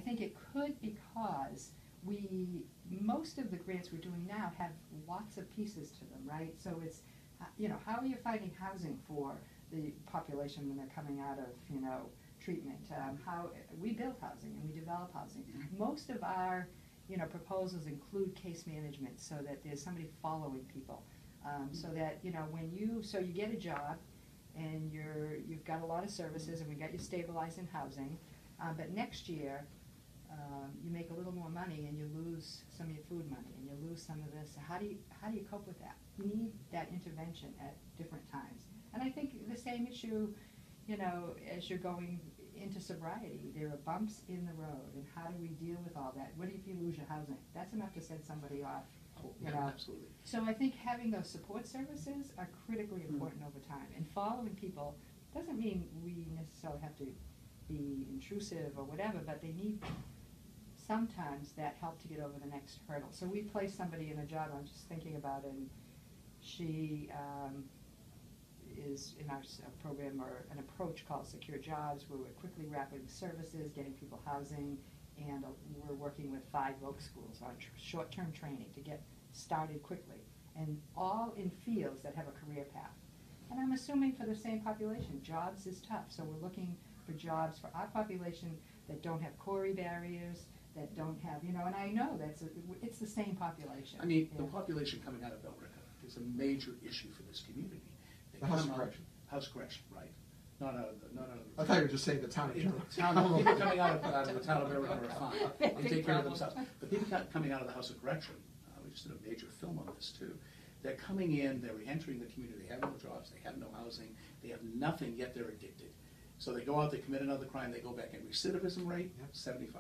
think it could because most of the grants we're doing now have lots of pieces to them, right? So it's, how are you finding housing for the population when they're coming out of, treatment? How we build housing and we develop housing. Most of our, proposals include case management, so that there's somebody following people, so that when you get a job and you've got a lot of services and we got you stabilized in housing, but next year you make a little more money and you lose some of your food money and you lose some of this. How do you cope with that? You need that intervention at different times. And I think the same issue, as you're going into sobriety, there are bumps in the road, and how do we deal with all that? What if you lose your housing? That's enough to send somebody off. Absolutely. So I think having those support services are critically important over time, and following people doesn't mean we necessarily have to be intrusive or whatever, but they need sometimes that help to get over the next hurdle. So we place somebody in a job, I'm just thinking about it, and she is in our program or an approach called Secure Jobs, where we're quickly wrapping services, getting people housing, and we're working with 5 voc schools on short-term training to get started quickly, and all in fields that have a career path. And I'm assuming for the same population, jobs is tough, so we're looking for jobs for our population that don't have CORI barriers, that don't have, and I know it's the same population. I mean, the population coming out of Billerica is a major issue for this community. The house correction. House correction, right. Not out of I thought you were just saying the town in general. People coming out of the town of Billerica are fine. They take care of themselves. But people coming out of the house of correction, we just did a major film on this too. They're coming in, they're re-entering the community, they have no jobs, they have no housing, they have nothing, yet they're addicted. So they go out, they commit another crime, they go back in. Recidivism rate, 75%.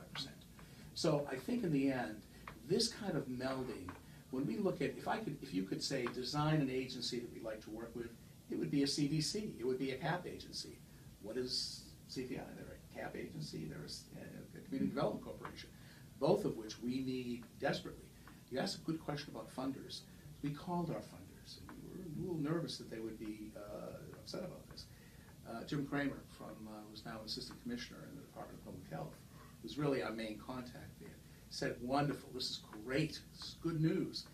So I think in the end, this kind of melding, when we look at, if you could say, design an agency that we'd like to work with, it would be a CDC, it would be a CAP agency. What is CPI? They're a CAP agency, they're a Community Development Corporation, both of which we need desperately. You asked a good question about funders. We called our funders, and we were a little nervous that they would be upset about this. Jim Kramer, who's now an assistant commissioner in the Department of Public Health, who's really our main contact there, said, wonderful, this is great, this is good news.